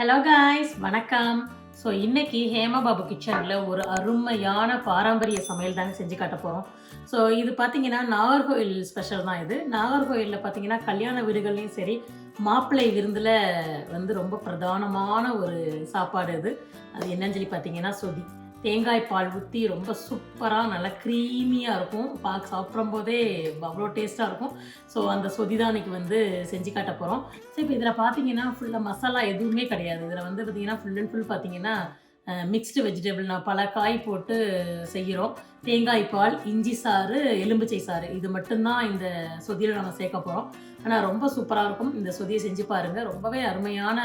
Hello guys, வணக்கம். So இன்னைக்கு ஹேமா பாபு கிச்சனில் ஒரு அருமையான பாரம்பரிய சமையல் தாங்க செஞ்சு காட்ட போகிறோம். ஸோ இது பார்த்தீங்கன்னா நாகர்கோயில் ஸ்பெஷல் தான். இது நாகர்கோயிலில் பார்த்தீங்கன்னா கல்யாண வீடுகள்லையும் சரி, மாப்பிள்ளை விருந்தில் ரொம்ப பிரதானமான ஒரு சாப்பாடு இது. அது என்னன்னு சொல்லி பார்த்தீங்கன்னா சொதி. தேங்காய் பால் ஊற்றி ரொம்ப சூப்பராக நல்லா க்ரீமியாக இருக்கும். சாப்பிடும் போதே அவ்வளோ டேஸ்ட்டாக இருக்கும். ஸோ அந்த சொதி தான் இன்றைக்கி செஞ்சு காட்ட போகிறோம். ஸோ இப்போ இதில் பார்த்தீங்கன்னா ஃபுல்லாக மசாலா எதுவுமே கிடையாது. இதில் பார்த்தீங்கன்னா ஃபுல் அண்ட் ஃபுல் பார்த்தீங்கன்னா மிக்ஸ்டு வெஜிடபிள் நான் பல காய் போட்டு செய்கிறோம். தேங்காய் பால், இஞ்சி சாறு, எலும்பிச்சை சாறு இது மட்டும்தான் இந்த சொதியில் நம்ம சேர்க்க போகிறோம். ஆனால் ரொம்ப சூப்பராக இருக்கும். இந்த சொதியை செஞ்சு பாருங்கள். ரொம்பவே அருமையான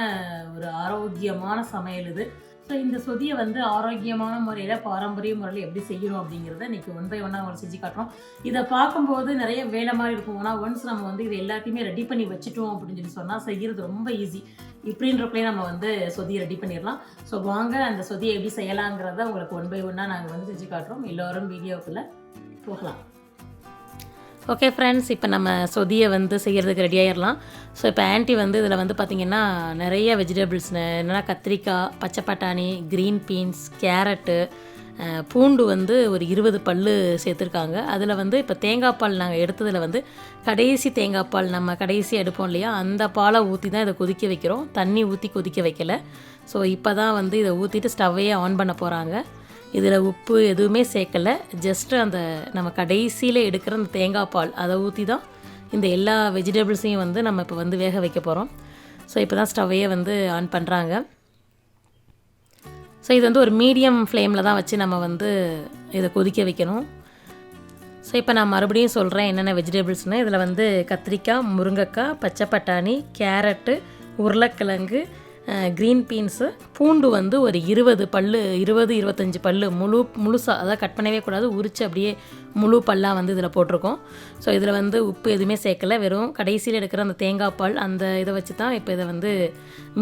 ஒரு ஆரோக்கியமான சமையல் இது. ஸோ இந்த சொதியை ஆரோக்கியமான முறையில் பாரம்பரிய முறையில் எப்படி செய்யணும் அப்படிங்கிறத இன்றைக்கி ஒன் பை ஒன்னாக அவங்களை செஞ்சு காட்டுறோம். இதை பார்க்கும்போது நிறைய வேலை மாதிரி இருக்கும். ஆனால் ஒன்ஸ் நம்ம இது எல்லாத்தையுமே ரெடி பண்ணி வச்சுட்டோம் அப்படின்னு சொல்லி சொன்னால் செய்கிறது ரொம்ப ஈஸி. இப்படின்றப்பலே நம்ம சொதியை ரெடி பண்ணிடலாம். ஸோ வாங்க அந்த சொதியை எப்படி செய்யலாங்கிறத உங்களுக்கு ஒன் பை ஒன்னாக நாங்கள் செஞ்சு காட்டுறோம். எல்லோரும் வீடியோக்குள்ளே போகலாம். ஓகே ஃப்ரெண்ட்ஸ், இப்போ நம்ம சொதியை செய்கிறதுக்கு ரெடி ஆகிடலாம். ஸோ இப்போ ஆன்ட்டி இதில் பார்த்திங்கன்னா நிறைய வெஜிடபிள்ஸ் என்னென்னா கத்திரிக்காய், பச்சை பட்டாணி, க்ரீன் பீன்ஸ், கேரட்டு, பூண்டு ஒரு 20 பல் சேர்த்துருக்காங்க. அதில் இப்போ தேங்காய் பால் நாங்கள் எடுத்ததில் கடைசி தேங்காய் பால் நம்ம கடைசி எடுப்போம் இல்லையா, அந்த பாலை ஊற்றி தான் இதை கொதிக்க வைக்கிறோம். தண்ணி ஊற்றி கொதிக்க வைக்கலை. ஸோ இப்போ தான் இதை ஊற்றிட்டு ஸ்டவ்வையே ஆன் பண்ண போகிறாங்க. இதில் உப்பு எதுவுமே சேர்க்கலை. ஜஸ்ட்டு அந்த நம்ம கடைசியில் எடுக்கிற அந்த தேங்காய் பால் அதை ஊற்றி தான் இந்த எல்லா வெஜிடபிள்ஸையும் நம்ம இப்போ வேக வைக்க போகிறோம். ஸோ இப்போ தான் ஸ்டவ்வையே ஆன் பண்ணுறாங்க. ஸோ இது ஒரு மீடியம் ஃப்ளேமில் தான் வச்சு நம்ம இதை கொதிக்க வைக்கணும். ஸோ இப்போ நான் மறுபடியும் சொல்கிறேன் என்னென்ன வெஜிடபிள்ஸ்னு. இதில் கத்திரிக்காய், முருங்கைக்காய், பச்சை பட்டாணி, கேரட்டு, உருளைக்கிழங்கு, க்ரீன் பீன்ஸு, பூண்டு ஒரு 20 பல், 20-25 பல் முழுசாக, அதாவது கட் பண்ணவே கூடாது, உரித்து அப்படியே முழு பல்லாக இதில் போட்டிருக்கோம். ஸோ இதில் உப்பு எதுவுமே சேர்க்கலை. வெறும் கடைசியில் எடுக்கிற அந்த தேங்காய் பால் அந்த இதை வச்சு தான் இப்போ இதை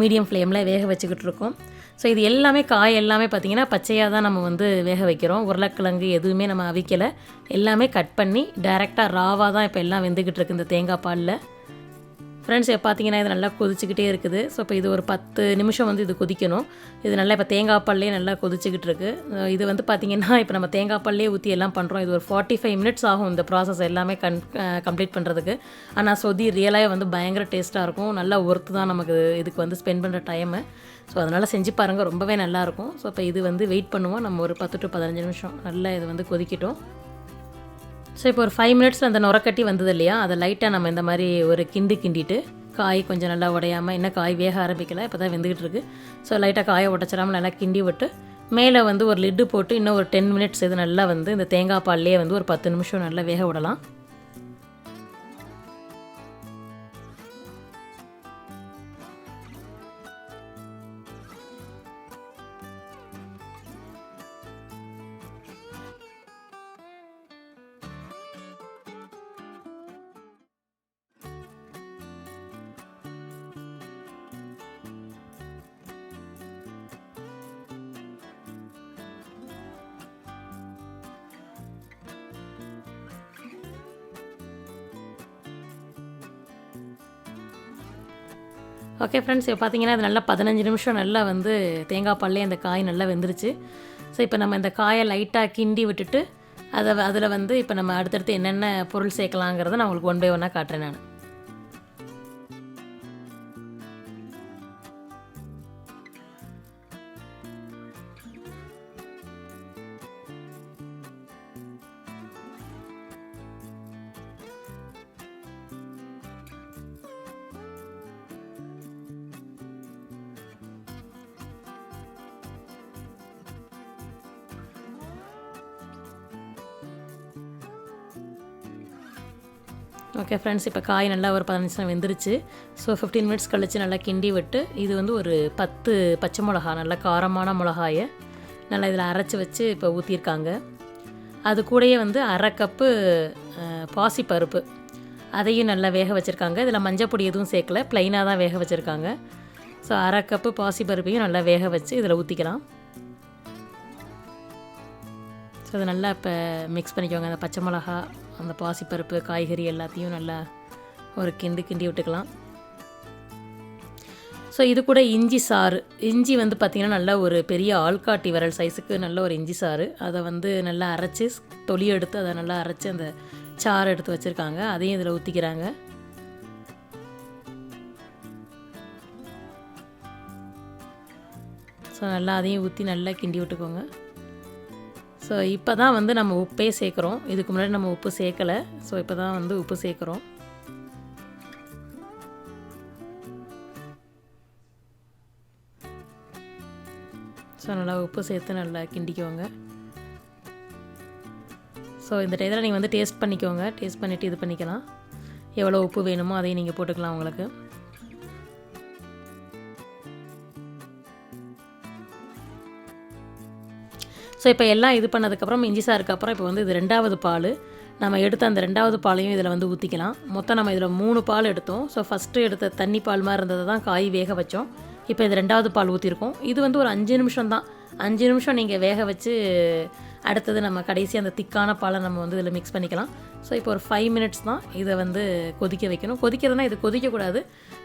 மீடியம் ஃப்ளேமில் வேக வச்சுக்கிட்டு இருக்கோம். ஸோ இது எல்லாமே காய் எல்லாமே பார்த்திங்கன்னா பச்சையாக தான் நம்ம வேக வைக்கிறோம். உருளைக்கிழங்கு எதுவுமே நம்ம அவிக்கலை. எல்லாமே கட் பண்ணி டைரெக்டாக ராவாக தான் இப்போ எல்லாம் வெந்துக்கிட்டு இருக்குது இந்த தேங்காய் பாலில். ஃப்ரெண்ட்ஸ் பார்த்தீங்கன்னா இது நல்லா கொதிச்சுக்கிட்டே இருக்குது. ஸோ இப்போ இது ஒரு 10 நிமிஷம் இது கொதிக்கணும். இது நல்லா இப்போ தேங்காய் பால்லே நல்லா கொதிச்சுக்கிட்டு இருக்குது. இது பார்த்திங்கன்னா இப்போ நம்ம தேங்காய் பால்லே ஊற்றி எல்லாம் பண்ணுறோம். இது ஒரு 45 மினிட்ஸ் ஆகும் இந்த ப்ராசஸ் எல்லாமே கம்ப்ளீட் பண்ணுறதுக்கு. ஆனால் சொதி ரியலாக பயங்கர டேஸ்ட்டாக இருக்கும். நல்லா ஒர்த்து தான் நமக்கு இதுக்கு ஸ்பெண்ட் பண்ணுற டைமு. ஸோ அதனால் செஞ்சு பாருங்கள், ரொம்பவே நல்லாயிருக்கும். ஸோ இப்போ இது வெயிட் பண்ணுவோம். நம்ம ஒரு 10 to 15 நிமிஷம் நல்லா இது கொதிக்கிட்டோம். ஸோ இப்போ ஒரு 5 மினிட்ஸில் அந்த நுரக்கட்டி வந்தது இல்லையா, அதை லைட்டாக நம்ம இந்த மாதிரி ஒரு கிண்டிட்டு காய் கொஞ்சம் நல்லா உடையாமல், இன்னும் காய் வேக ஆரம்பிக்கலை, இப்போ தான் வெந்துக்கிட்டு இருக்குது. ஸோ லைட்டாக காயை உடச்சிடாமல் நல்லா கிண்டி விட்டு மேலே ஒரு லிட்டு போட்டு இன்னும் ஒரு 10 மினிட்ஸ் இது நல்லா இந்த தேங்காய் பால்லே ஒரு 10 நிமிஷம் நல்லா வேக விடலாம். ஓகே ஃப்ரெண்ட்ஸ், இப்போ பார்த்தீங்கன்னா அது நல்லா 15 நிமிஷம் நல்லா தேங்காய் பால்லே அந்த காய் நல்லா வெந்துருச்சு. ஸோ இப்போ நம்ம இந்த காயை லைட்டாக கிண்டி விட்டுட்டு அதில் இப்போ நம்ம அடுத்தடுத்து என்னென்ன பொருள் சேர்க்கலாங்கிறத நான் உங்களுக்கு ஒன் பை ஒன்னாக காட்டுறேன் நான். ஓகே ஃப்ரெண்ட்ஸ், இப்போ காய் நல்லா ஒரு 15 நிமிஷம் வெந்துருச்சு. ஸோ 15 மினிட்ஸ் கழித்து நல்லா கிண்டி விட்டு இது ஒரு 10 பச்சை மிளகா, நல்லா காரமான மிளகாயை நல்லா இதில் அரைச்சி வச்சு இப்போ ஊற்றிருக்காங்க. அது கூடயே 1/2 கப்பு பாசிப்பருப்பு, அதையும் நல்லா வேக வச்சுருக்காங்க. இதில் மஞ்சள் பொடி எதுவும் சேர்க்கலை, ப்ளைனாக தான் வேக வச்சுருக்காங்க. ஸோ 1/2 கப்பு பாசிப்பருப்பையும் நல்லா வேக வச்சு இதில் ஊற்றிக்கலாம். ஸோ அதை நல்லா இப்போ மிக்ஸ் பண்ணிக்கோங்க. அந்த பச்சை மிளகா, அந்த பாசிப்பருப்பு, காய்கறி எல்லாத்தையும் நல்லா ஒரு கிண்டி விட்டுக்கலாம். ஸோ இது கூட இஞ்சி சாறு, இஞ்சி வந்து பார்த்திங்கன்னா நல்ல ஒரு பெரிய ஆள்காட்டி விரல் சைஸுக்கு நல்ல ஒரு இஞ்சி சாறு, அதை வந்து நல்லா அரைச்சி தொலி எடுத்து அதை நல்லா அரைச்சி அந்த சாறு எடுத்து வச்சுருக்காங்க, அதையும் இதில் ஊற்றிக்கிறாங்க. ஸோ நல்லா அதையும் ஊற்றி நல்லா கிண்டி விட்டுக்கோங்க. ஸோ இப்போ தான் வந்து நம்ம உப்பே சேர்க்குறோம், இதுக்கு முன்னாடி நம்ம உப்பு சேர்க்கலை. ஸோ இப்போ தான் வந்து உப்பு சேர்க்குறோம். ஸோ நல்லா உப்பு சேர்த்து நல்லா கிண்டிக்கோங்க. ஸோ இந்த டயத்தில் நீங்கள் வந்து டேஸ்ட் பண்ணிக்கோங்க, டேஸ்ட் பண்ணிவிட்டு இது பண்ணிக்கலாம். எவ்வளோ உப்பு வேணுமோ அதையும் நீங்கள் போட்டுக்கலாம் உங்களுக்கு. ஸோ இப்போ எல்லாம் இது பண்ணதுக்கப்புறம் இஞ்சி சாருக்கு அப்புறம் இப்போ வந்து இது 2வது பால் நம்ம எடுத்த அந்த 2வது பாலையும் இதில் வந்து ஊற்றிக்கலாம். மொத்தம் நம்ம இதில் 3 பால் எடுத்தோம். ஸோ ஃபஸ்ட்டு எடுத்த தண்ணி பால் மாதிரி இருந்தது தான் காய் வேக வச்சோம். இப்போ இது 2வது பால் ஊற்றிருக்கோம். இது வந்து ஒரு 5 நிமிஷம் தான், 5 நிமிஷம் நீங்கள் வேக வச்சு அடுத்தது நம்ம கடைசி அந்த திக்கான பாலை நம்ம வந்து இதில் மிக்ஸ் பண்ணிக்கலாம். ஸோ இப்போ ஒரு 5 மினிட்ஸ் தான் இதை வந்து கொதிக்க வைக்கணும். கொதிக்கிறதுனா இது கொதிக்கக்கூடாது,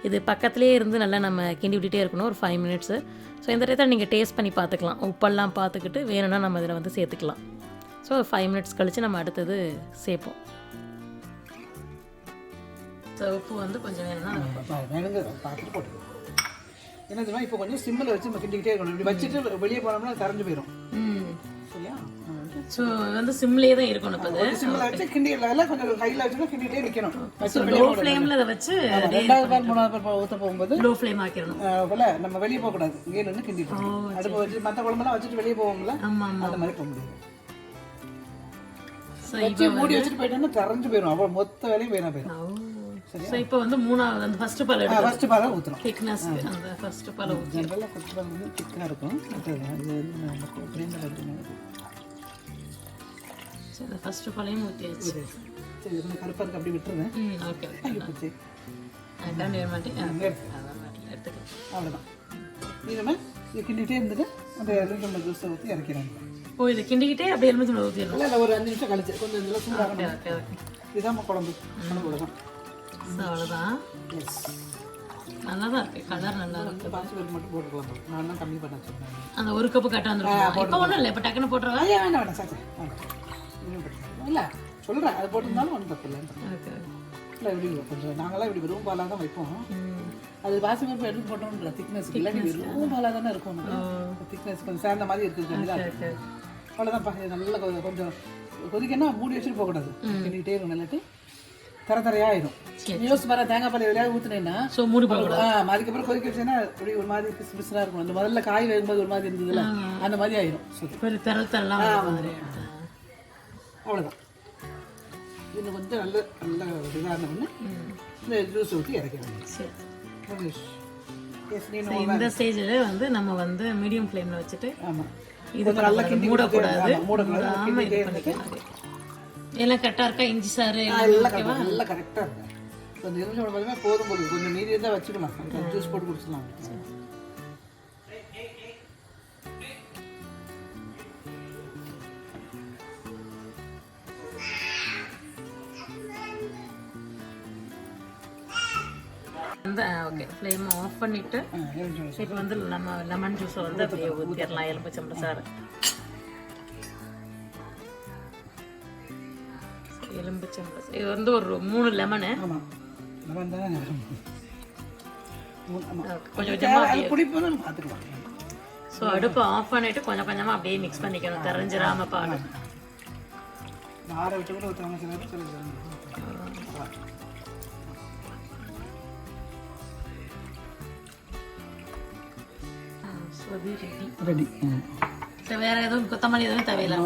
இது பக்கத்துலேயே இருந்து நல்லா நம்ம கிண்டி விட்டுட்டே இருக்கணும் ஒரு 5 மினிட்ஸு. ஸோ இந்த டயத்தில் நீங்கள் டேஸ்ட் பண்ணி பார்த்துக்கலாம், உப்பெல்லாம் பார்த்துக்கிட்டு வேணும்னா நம்ம இதில் வந்து சேர்த்துக்கலாம். ஸோ 5 மினிட்ஸ் கழித்து நம்ம அடுத்தது சேர்ப்போம். ஸோ உப்பு வந்து கொஞ்சம் வேணும்னா பார்த்துட்டு போட்டுக்கலாம். என்ன தெரியுமா, இப்போ கொஞ்சம் சிம்மில் வச்சு நம்ம கிண்டிக்கிட்டே இருக்கணும். இப்படி வச்சுட்டு வெளியே போனோம்னா கரைஞ்சு போயிடும். சரியா? ஸோ வந்து சிம்லேயே தான் இருக்கணும். இப்போ சிம்மில் வச்சு கிண்டி எல்லாம் கொஞ்சம் ஹையில் வச்சுன்னா கிண்டிகிட்டே நிற்கணும். லோ ஃப்ளேமில் அதை வச்சு 2வது பால் 3வது பால் ஊற்ற போகும்போது லோ ஃப்ளேம் ஆக்கிடணும். போல நம்ம வெளியே போகக்கூடாது, இங்கே நின்று கிண்டிட்டு அடுப்பு வச்சு மற்ற குழம்புலாம் வச்சுட்டு வெளியே போவோம்ல, அந்த மாதிரி போக முடியாது. வச்சு மூடி வச்சுட்டு போயிட்டோம்னா கரைஞ்சு போயிடும், அவ்வளோ மொத்த வேலையும் வேணா போயிடும். ஸோ இப்போ வந்து 3வது அந்த ஃபர்ஸ்ட் பால் ஃபர்ஸ்ட் பால் ஊற்றணும். திக்னஸ் அந்த ஃபர்ஸ்ட் பால் ஊற்றி ஜென்ரலாக ஃபர்ஸ்ட் பால் வந்து திக்காக இருக்கும். இது வந்து நமக்கு கிரைண்டர் எடுத்துக்கணும். சரி அந்த ஃபர்ஸ்ட் பாலையும் ஊற்றியாச்சு. சரி இந்த கருப்பாக இருக்கு அப்படி விட்டுருவேன். ஓகே போச்சு எடுத்துக்கலாம். அவ்வளோதான். இதுமே இது கிண்டிகிட்டே இருந்துட்டு அந்த எலுமிச்சம்பழம் ஜூஸை ஊற்றி இறக்கிறாங்க. ஓ இது கிண்டிக்கிட்டே அப்படியே எலுமிச்சம்பழம் ஊற்றிடணும். இல்லை ஒரு 5 நிமிஷம் கழிச்சு கொஞ்சம் இதெல்லாம் சூடாக. இதுதான் குழம்பு தான். ஸோ அவ்வளோதான். நல்லா தான் இருக்குது, கலர் நல்லா இருக்குது. பாசி பருப்பு மட்டும் போட்டுக்கலாம், நான் தான் கம்மி பண்ண வச்சுருக்கேன். அந்த ஒரு கப்பு கட்ட வந்துருக்கோம். இப்போ ஒன்றும் இல்லை, இப்போ டக்குன்னு போட்டுருவா. வேண்டாம் வேண்டாம் சார் இல்லை சொல்கிறேன், அது போட்டிருந்தாலும் ஒன்றும் தப்பு இல்லை. இல்லை இப்படி கொஞ்சம் நாங்களாம் இப்படி வெறும் பாலாக தான் வைப்போம். அது பாசி பருப்பு எடுத்து போட்டோம்ன்ற திக்னஸ் இல்லை, வெறும் பாலாக தானே இருக்கும். திக்னஸ் கொஞ்சம் சேர்ந்த மாதிரி இருக்குது. அவ்வளோதான்ப்பா. இது நல்லா கொஞ்சம் கொதிக்கன்னா மூடி வச்சுட்டு போகக்கூடாது, கிண்டிகிட்டே இருக்கும். நல்லாட்டு தரையாயிடும். நியூஸ் வர தேங்காய் பால் எதுலையாவது ஊற்றுனேன்னா ஸோ மூடி போகக்கூடாது. அதுக்கப்புறம் கொதிக்க வச்சேன்னா அப்படி ஒரு மாதிரி பிசு பிசுறாக இருக்கும். அந்த முதல்ல காய் வேகும்போது ஒரு மாதிரி இருந்ததுல அந்த மாதிரி ஆயிடும். அவ்வளோதான். இன்னும் கொஞ்சம் நல்ல இதான ஒன்று இந்த ஜூஸ் ஊற்றி இறக்கிறாங்க. இந்த ஸ்டேஜில் வந்து நம்ம வந்து மீடியம் ஃப்ளேமில் வச்சுட்டு ஆமாம் இது நல்லா மூடக்கூடாது. எல்லாம் கரெக்டாக இருக்கா? இஞ்சி சாறு எல்லாம் நல்லா கரெக்டாக இருக்கும். கொஞ்சம் எலுமிச்சம்பழம் பார்த்தீங்கன்னா போதும் போது கொஞ்சம் மீதி தான் வச்சுக்கலாம், ஜூஸ் போட்டு குடிச்சிடலாம். அந்த ஓகே ஃப்ளேம் ஆஃப் பண்ணிவிட்டு இப்போ வந்து நம்ம லெமன் ஜூஸை வந்து அப்படியே ஊற்றிடலாம். எலுமிச்சம்பழம் சாறு, எலுமிச்சம்பழம் இது வந்து ஒரு 3 லெமனு. கொஞ்சம் கொஞ்சமாக பார்த்துக்கலாம். ஸோ அடுப்பை ஆஃப் பண்ணிவிட்டு கொஞ்சம் கொஞ்சமாக அப்படியே மிக்ஸ் பண்ணிக்கணும், தெரிஞ்சிடாம பால். விட்டு கூட ஊற்றுவாங்க. ரெடி. வேற எதுவும் கொத்தமல்லி எதுவும் தேவையில்லை.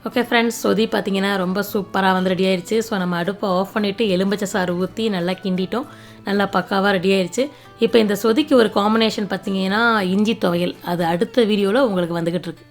ஓகே ஃப்ரெண்ட்ஸ், சொதி பார்த்தீங்கன்னா ரொம்ப சூப்பராக வந்து ரெடி ஆயிடுச்சு. ஸோ நம்ம அடுப்பை ஆஃப் பண்ணிவிட்டு எலுமிச்சை சாறு ஊற்றி நல்லா கிண்டிட்டோம், நல்லா பக்காவாக ரெடி ஆயிடுச்சு. இப்போ இந்த சொதிக்கு ஒரு காம்பினேஷன் பார்த்தீங்கன்னா இஞ்சி துவையல், அது அடுத்த வீடியோவில் உங்களுக்கு வந்துக்கிட்டு இருக்கு.